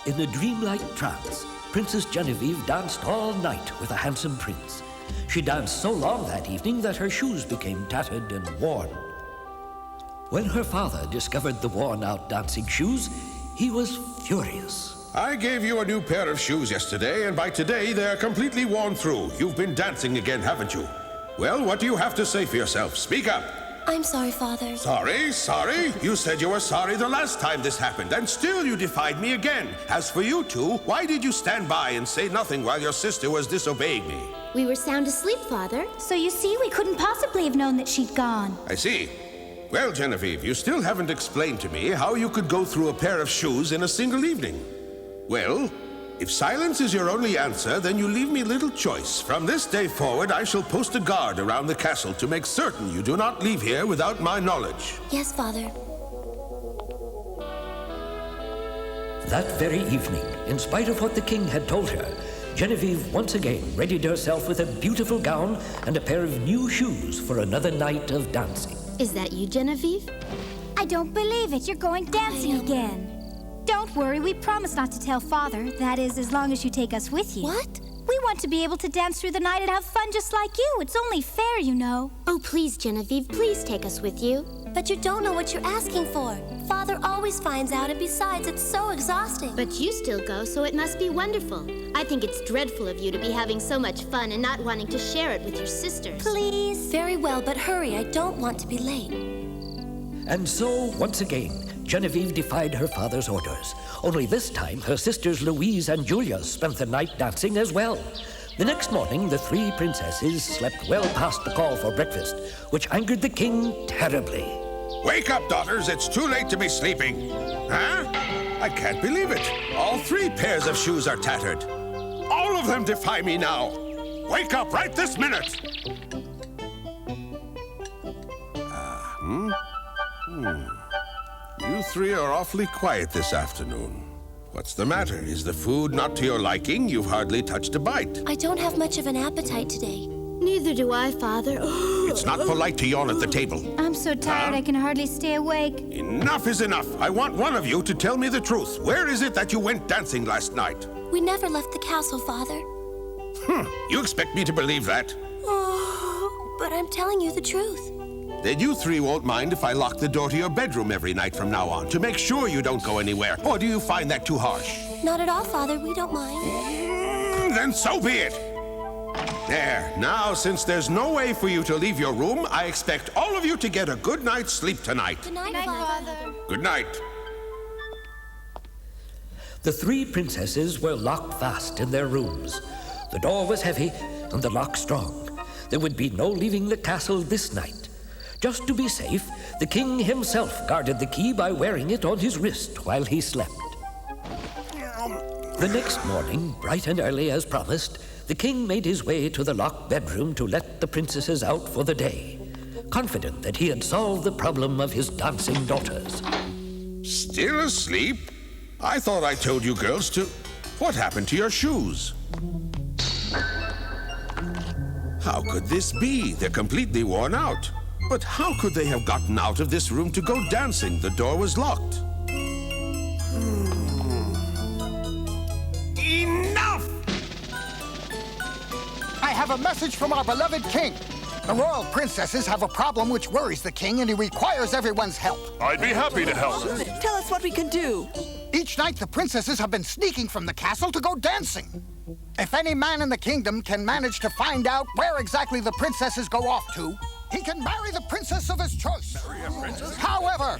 In a dreamlike trance, Princess Genevieve danced all night with a handsome prince. She danced so long that evening that her shoes became tattered and worn. When her father discovered the worn-out dancing shoes, he was furious. I gave you a new pair of shoes yesterday, and by today they're completely worn through. You've been dancing again, haven't you? Well, what do you have to say for yourself? Speak up. I'm sorry, Father. Sorry? You said you were sorry the last time this happened, and still you defied me again. As for you two, why did you stand by and say nothing while your sister was disobeying me? We were sound asleep, Father. So you see, we couldn't possibly have known that she'd gone. I see. Well, Genevieve, you still haven't explained to me how you could go through a pair of shoes in a single evening. Well, if silence is your only answer, then you leave me little choice. From this day forward, I shall post a guard around the castle to make certain you do not leave here without my knowledge. Yes, Father. That very evening, in spite of what the king had told her, Genevieve once again readied herself with a beautiful gown and a pair of new shoes for another night of dancing. Is that you, Genevieve? I don't believe it. You're going dancing again. Don't worry, we promise not to tell Father. That is, as long as you take us with you. What? We want to be able to dance through the night and have fun just like you. It's only fair, you know. Oh, please, Genevieve, please take us with you. But you don't know what you're asking for. Father always finds out, and besides, it's so exhausting. But you still go, so it must be wonderful. I think it's dreadful of you to be having so much fun and not wanting to share it with your sisters. Please. Very well, but hurry. I don't want to be late. And so, once again, Genevieve defied her father's orders. Only this time, her sisters Louise and Julia spent the night dancing as well. The next morning, the three princesses slept well past the call for breakfast, which angered the king terribly. Wake up, daughters. It's too late to be sleeping. Huh? I can't believe it. All three pairs of shoes are tattered. All of them defy me now. Wake up right this minute. You three are awfully quiet this afternoon. What's the matter? Is the food not to your liking? You've hardly touched a bite. I don't have much of an appetite today. Neither do I, Father. It's not polite to yawn at the table. I'm so tired I can hardly stay awake. Enough is enough. I want one of you to tell me the truth. Where is it that you went dancing last night? We never left the castle, Father. You expect me to believe that? Oh, but I'm telling you the truth. Then you three won't mind if I lock the door to your bedroom every night from now on to make sure you don't go anywhere. Or do you find that too harsh? Not at all, Father. We don't mind. Then so be it. There. Now, since there's no way for you to leave your room, I expect all of you to get a good night's sleep tonight. Good night, Father. Good night. The three princesses were locked fast in their rooms. The door was heavy and the lock strong. There would be no leaving the castle this night. Just to be safe, the king himself guarded the key by wearing it on his wrist while he slept. The next morning, bright and early as promised, the king made his way to the locked bedroom to let the princesses out for the day, confident that he had solved the problem of his dancing daughters. Still asleep? I thought I told you girls to... What happened to your shoes? How could this be? They're completely worn out. But how could they have gotten out of this room to go dancing? The door was locked. Enough! I have a message from our beloved king. The royal princesses have a problem which worries the king, and he requires everyone's help. I'd be happy to help. Tell us what we can do. Each night, the princesses have been sneaking from the castle to go dancing. If any man in the kingdom can manage to find out where exactly the princesses go off to, he can marry the princess of his choice. However,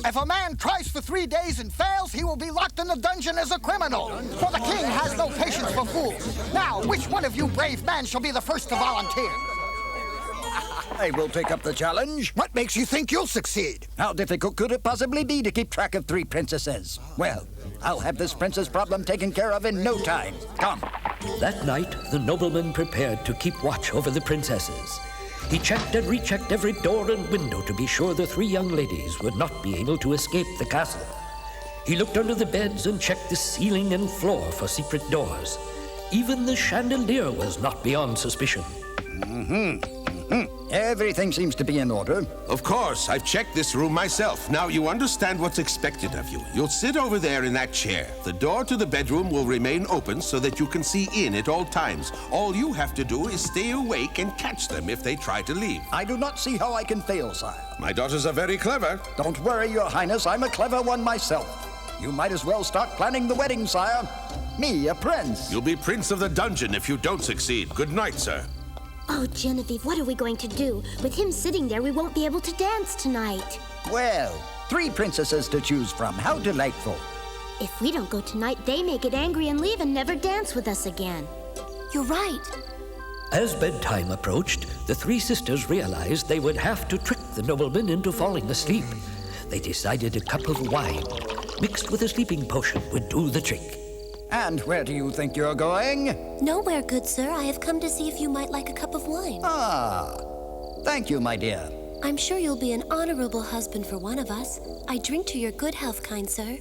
if a man tries for 3 days and fails, he will be locked in the dungeon as a criminal. For the king has no patience for fools. Now, which one of you brave men shall be the first to volunteer? I will take up the challenge. What makes you think you'll succeed? How difficult could it possibly be to keep track of 3 princesses? Well, I'll have this princess problem taken care of in no time. Come. That night, the nobleman prepared to keep watch over the princesses. He checked and rechecked every door and window to be sure the 3 young ladies would not be able to escape the castle. He looked under the beds and checked the ceiling and floor for secret doors. Even the chandelier was not beyond suspicion. Everything seems to be in order. Of course, I've checked this room myself. Now you understand what's expected of you. You'll sit over there in that chair. The door to the bedroom will remain open so that you can see in at all times. All you have to do is stay awake and catch them if they try to leave. I do not see how I can fail, sire. My daughters are very clever. Don't worry, Your Highness. I'm a clever one myself. You might as well start planning the wedding, sire. Me, a prince. You'll be prince of the dungeon if you don't succeed. Good night, sir. Oh, Genevieve, what are we going to do? With him sitting there, we won't be able to dance tonight. Well, 3 princesses to choose from. How delightful. If we don't go tonight, they may get angry and leave and never dance with us again. You're right. As bedtime approached, the 3 sisters realized they would have to trick the nobleman into falling asleep. They decided a cup of wine, mixed with a sleeping potion, would do the trick. And where do you think you're going? Nowhere, good sir. I have come to see if you might like a cup of wine. Ah, thank you, my dear. I'm sure you'll be an honorable husband for one of us. I drink to your good health, kind sir.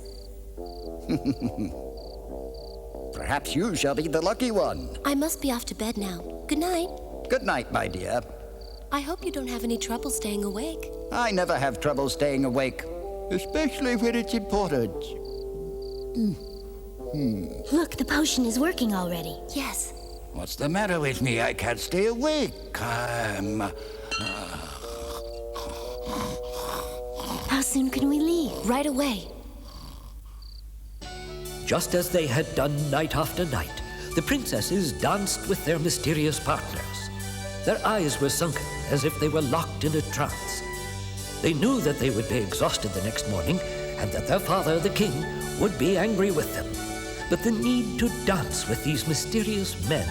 Perhaps you shall be the lucky one. I must be off to bed now. Good night. Good night, my dear. I hope you don't have any trouble staying awake. I never have trouble staying awake, especially when it's important. Look, the potion is working already. Yes. What's the matter with me? I can't stay awake. How soon can we leave? Right away. Just as they had done night after night, the princesses danced with their mysterious partners. Their eyes were sunken as if they were locked in a trance. They knew that they would be exhausted the next morning and that their father, the king, would be angry with them. But the need to dance with these mysterious men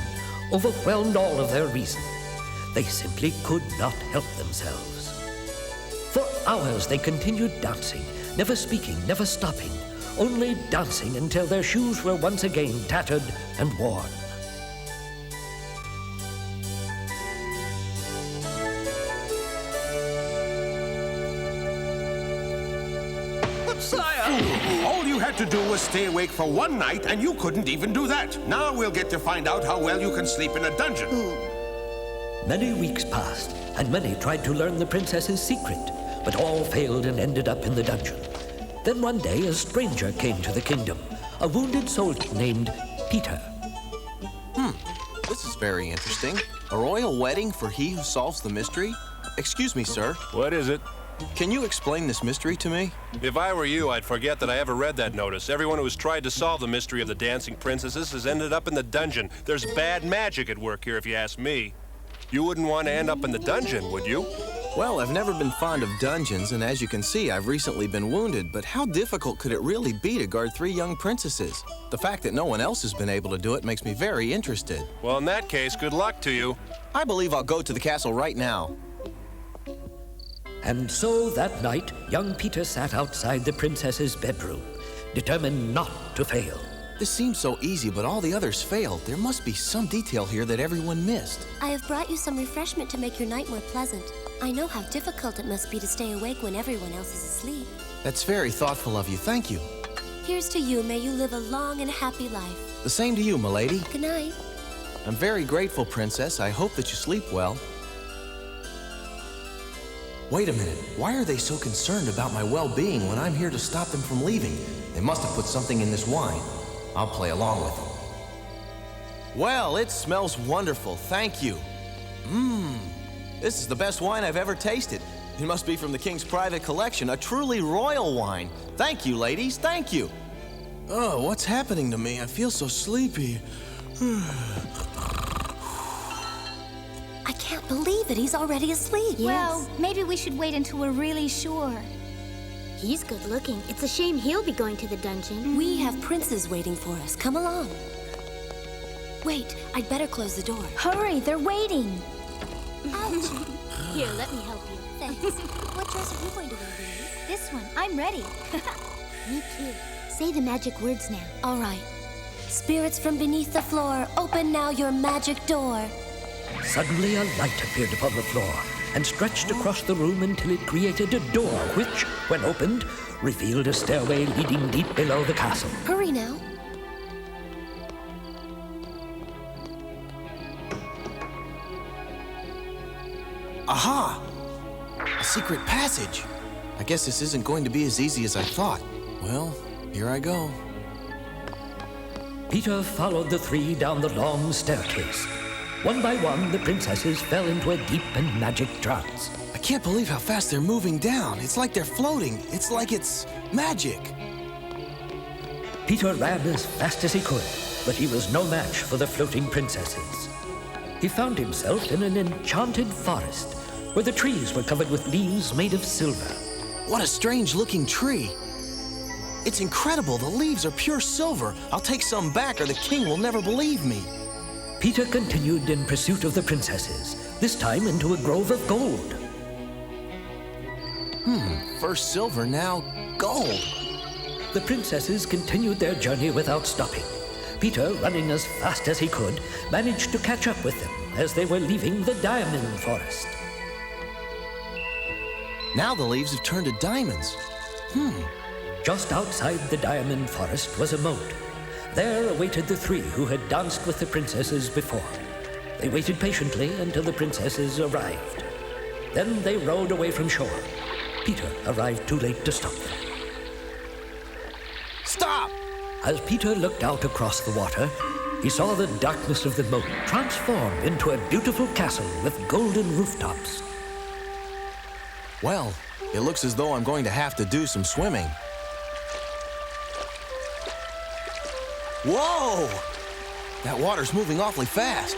overwhelmed all of their reason. They simply could not help themselves. For hours they continued dancing, never speaking, never stopping, only dancing until their shoes were once again tattered and worn. All you had to do was stay awake for one night, and you couldn't even do that. Now we'll get to find out how well you can sleep in a dungeon. Many weeks passed, and many tried to learn the princess's secret, but all failed and ended up in the dungeon. Then one day a stranger came to the kingdom, a wounded soldier named Peter. This is very interesting. A royal wedding for he who solves the mystery? Excuse me, sir. What is it? Can you explain this mystery to me? If I were you, I'd forget that I ever read that notice. Everyone who has tried to solve the mystery of the dancing princesses has ended up in the dungeon. There's bad magic at work here, if you ask me. You wouldn't want to end up in the dungeon, would you? Well, I've never been fond of dungeons, and as you can see, I've recently been wounded, but how difficult could it really be to guard 3 young princesses? The fact that no one else has been able to do it makes me very interested. Well, in that case, good luck to you. I believe I'll go to the castle right now. And so that night, young Peter sat outside the princess's bedroom, determined not to fail. This seems so easy, but all the others failed. There must be some detail here that everyone missed. I have brought you some refreshment to make your night more pleasant. I know how difficult it must be to stay awake when everyone else is asleep. That's very thoughtful of you. Thank you. Here's to you. May you live a long and happy life. The same to you, milady. Good night. I'm very grateful, Princess. I hope that you sleep well. Wait a minute. Why are they so concerned about my well-being when I'm here to stop them from leaving? They must have put something in this wine. I'll play along with them. Well, it smells wonderful. Thank you. This is the best wine I've ever tasted. It must be from the king's private collection, a truly royal wine. Thank you, ladies. Thank you. Oh, what's happening to me? I feel so sleepy. I can't believe it. He's already asleep. Well, maybe we should wait until we're really sure. He's good looking. It's a shame he'll be going to the dungeon. We have princes waiting for us. Come along. Wait, I'd better close the door. Hurry, they're waiting. Ouch. Here, let me help you. Thanks. What dress are you going to wear, Lily? This one, I'm ready. Me too. Say the magic words now. All right. Spirits from beneath the floor, open now your magic door. Suddenly a light appeared upon the floor and stretched across the room until it created a door which, when opened, revealed a stairway leading deep below the castle. Hurry now. Aha! A secret passage. I guess this isn't going to be as easy as I thought. Well, here I go. Peter followed the three down the long staircase. One by one, the princesses fell into a deep and magic trance. I can't believe how fast they're moving down. It's like they're floating. It's like it's magic. Peter ran as fast as he could, but he was no match for the floating princesses. He found himself in an enchanted forest, where the trees were covered with leaves made of silver. What a strange-looking tree. It's incredible. The leaves are pure silver. I'll take some back or the king will never believe me. Peter continued in pursuit of the princesses, this time into a grove of gold. First silver, now gold. The princesses continued their journey without stopping. Peter, running as fast as he could, managed to catch up with them as they were leaving the diamond forest. Now the leaves have turned to diamonds. Just outside the diamond forest was a moat. There awaited the three who had danced with the princesses before. They waited patiently until the princesses arrived. Then they rowed away from shore. Peter arrived too late to stop them. Stop! As Peter looked out across the water, he saw the darkness of the moat transform into a beautiful castle with golden rooftops. Well, it looks as though I'm going to have to do some swimming. Whoa! That water's moving awfully fast.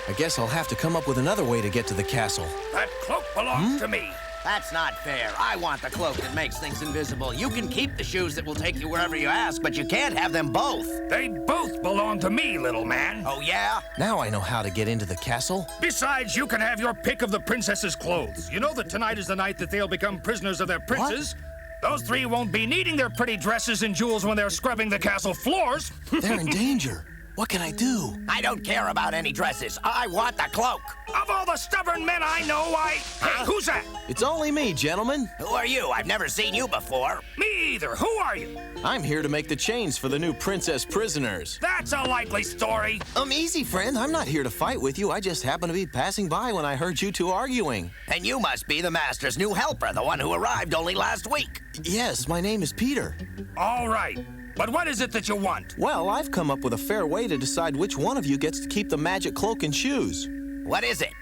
I guess I'll have to come up with another way to get to the castle. That cloak belongs to me. That's not fair. I want the cloak that makes things invisible. You can keep the shoes that will take you wherever you ask, but you can't have them both. They both belong to me, little man. Oh, yeah? Now I know how to get into the castle. Besides, you can have your pick of the princess's clothes. You know that tonight is the night that they'll become prisoners of their princes. What? Those three won't be needing their pretty dresses and jewels when they're scrubbing the castle floors. They're in danger. What can I do? I don't care about any dresses. I want the cloak. Of all the stubborn men I know, Hey, who's that? It's only me, gentlemen. Who are you? I've never seen you before. Me either. Who are you? I'm here to make the chains for the new princess prisoners. That's a likely story. Easy, friend. I'm not here to fight with you. I just happened to be passing by when I heard you two arguing. And you must be the master's new helper, the one who arrived only last week. Yes, my name is Peter. All right. But what is it that you want? Well, I've come up with a fair way to decide which one of you gets to keep the magic cloak and shoes. What is it?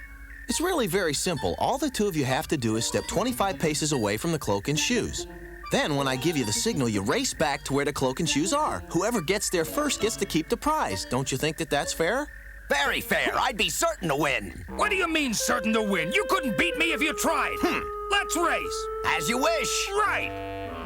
It's really very simple. All the two of you have to do is step 25 paces away from the cloak and shoes. Then, when I give you the signal, you race back to where the cloak and shoes are. Whoever gets there first gets to keep the prize. Don't you think that that's fair? Very fair. I'd be certain to win. What do you mean, certain to win? You couldn't beat me if you tried. Let's race. As you wish. Right.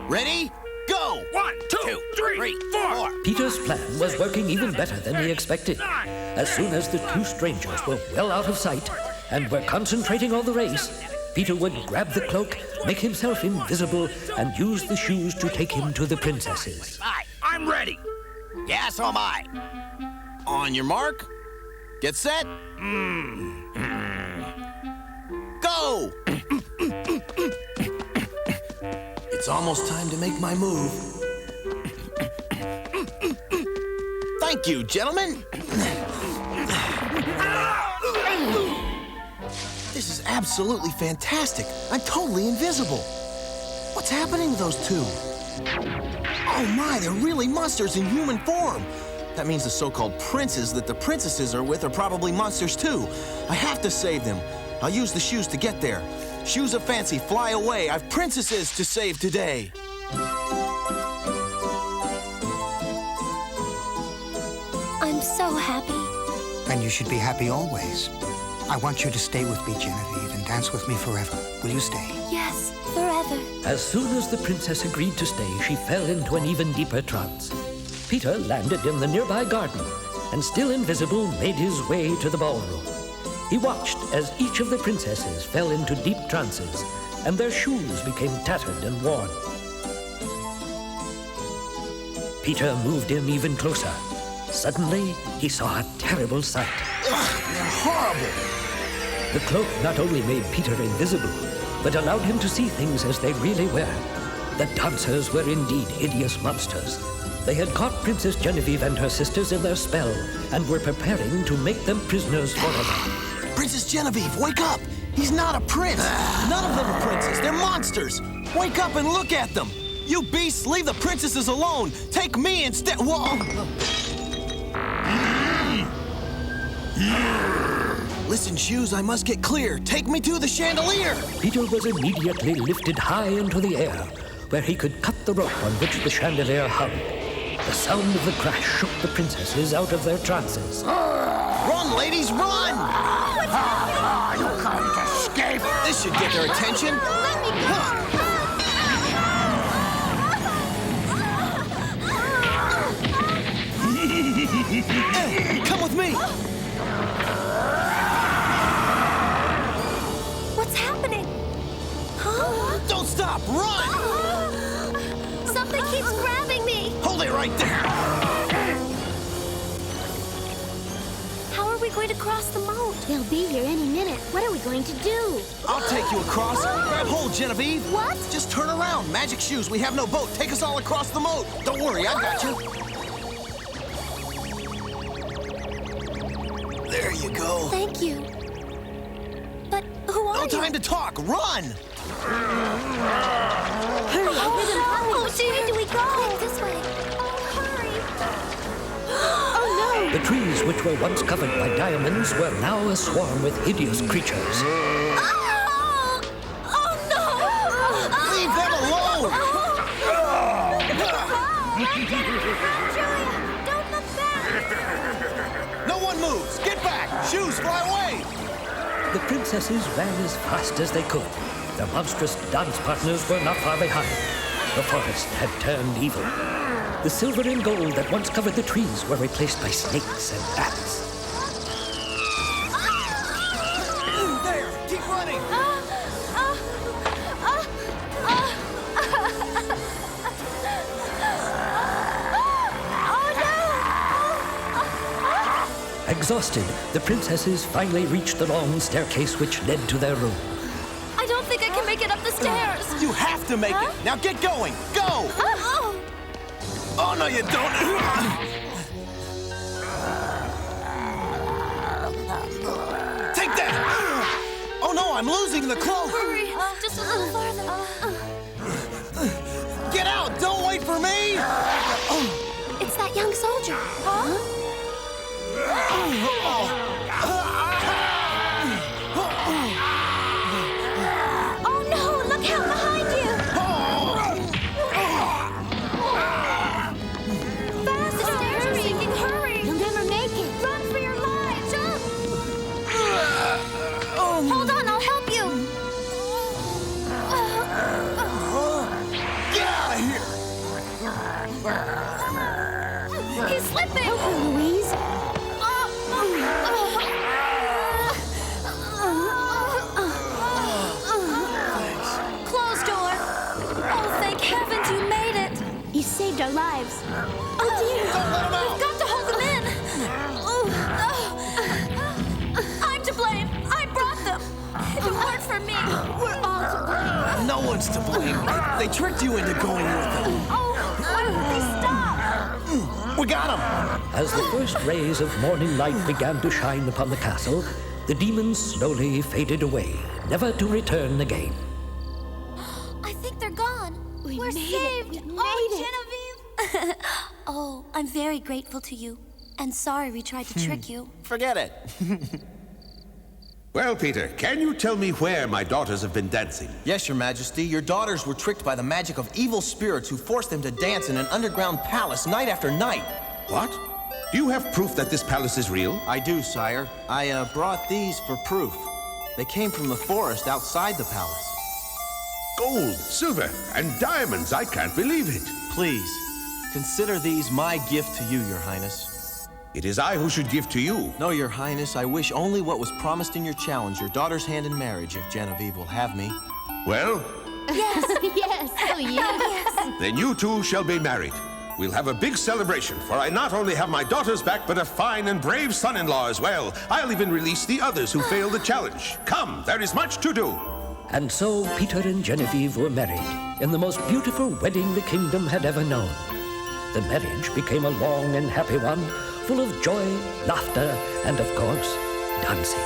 Ready? Go! 1, 2, 3, 4. Peter's plan was working even better than he expected. As soon as the two strangers were well out of sight and were concentrating on the race, Peter would grab the cloak, make himself invisible, and use the shoes to take him to the princesses. I'm ready. Yeah, so am I. On your mark, get set, go! It's almost time to make my move. Thank you, gentlemen. This is absolutely fantastic. I'm totally invisible. What's happening to those two? Oh my, they're really monsters in human form. That means the so-called princes that the princesses are with are probably monsters too. I have to save them. I'll use the shoes to get there. Shoes of fancy, fly away. I've princesses to save today. I'm so happy. And you should be happy always. I want you to stay with me, Genevieve, and dance with me forever. Will you stay? Yes, forever. As soon as the princess agreed to stay, she fell into an even deeper trance. Peter landed in the nearby garden and, still invisible, made his way to the ballroom. He watched as each of the princesses fell into deep trances and their shoes became tattered and worn. Peter moved in even closer. Suddenly, he saw a terrible sight. They're horrible. The cloak not only made Peter invisible, but allowed him to see things as they really were. The dancers were indeed hideous monsters. They had caught Princess Genevieve and her sisters in their spell and were preparing to make them prisoners forever. Princess Genevieve, wake up! He's not a prince. None of them are princes. They're monsters. Wake up and look at them. You beasts, leave the princesses alone. Take me instead. Whoa. Listen, Shoes, I must get clear. Take me to the chandelier. Peter was immediately lifted high into the air, where he could cut the rope on which the chandelier hung. The sound of the crash shook the princesses out of their trances. Run, ladies, run! You can't escape. This should get their attention. Let me go! Come with me. What's happening? Huh? Don't stop, run! Something keeps grabbing me. Hold it right there. How are we going to cross the moat? They'll be here any minute. What are we going to do? I'll take you across. Grab hold, Genevieve. What? Just turn around. Magic Shoes, we have no boat. Take us all across the moat. Don't worry, I got you. There you go. Thank you. But who are No you? time to talk. Run! Hurry, I hear them coming. Oh, dear. Where do we go? Quick, this way. Hurry. Oh, no. The trees, which were once covered by diamonds, were now aswarm with hideous creatures. Oh, no. Leave them alone! Julia, don't look back. No one moves. Get back. Shoes, fly away. The princesses ran as fast as they could. Their monstrous dance partners were not far behind. The forest had turned evil. The silver and gold that once covered the trees were replaced by snakes and bats. There, keep running. Exhausted, the princesses finally reached the long staircase which led to their room. I don't think I can make it up the stairs. You have to make it. Now get going. Go! Oh. Oh, no, you don't. Take that! Oh, no, I'm losing the cloak. Hurry, just a little farther. Get out! Don't wait for me! It's that young soldier. Huh? Oh no, look out behind you! Faster! The stairs are sinking, hurry! You'll never make it. Run for your lives! Jump! Hold on, I'll help you! Get out of here! He's slipping! Help her, Louise. Closed door! Oh, thank heavens you made it! You saved our lives. Oh dear! Don't let him out! We've got to hold them in! I'm to blame! I brought them! If it weren't for me, we're all to blame! No one's to blame. They tricked you into going with them. Oh, why won't they stop? We got them. As the first rays of morning light began to shine upon the castle, the demons slowly faded away, never to return again. I think they're gone. We're saved! We made Genevieve! Oh, I'm very grateful to you. And sorry we tried to trick you. Forget it. Well, Peter, can you tell me where my daughters have been dancing? Yes, Your Majesty. Your daughters were tricked by the magic of evil spirits who forced them to dance in an underground palace night after night. What? Do you have proof that this palace is real? I do, sire. I brought these for proof. They came from the forest outside the palace. Gold, silver, and diamonds. I can't believe it. Please, consider these my gift to you, Your Highness. It is I who should give to you. No, Your Highness, I wish only what was promised in your challenge, your daughter's hand in marriage, if Genevieve will have me. Well, Yes. Yes. Oh, yes. then you two shall be married. We'll have a big celebration, for I not only have my daughters back, but a fine and brave son-in-law as well. I'll even release the others who failed the challenge. Come, there is much to do. And so Peter and Genevieve were married in the most beautiful wedding the kingdom had ever known. The marriage became a long and happy one, full of joy, laughter, and of course, dancing.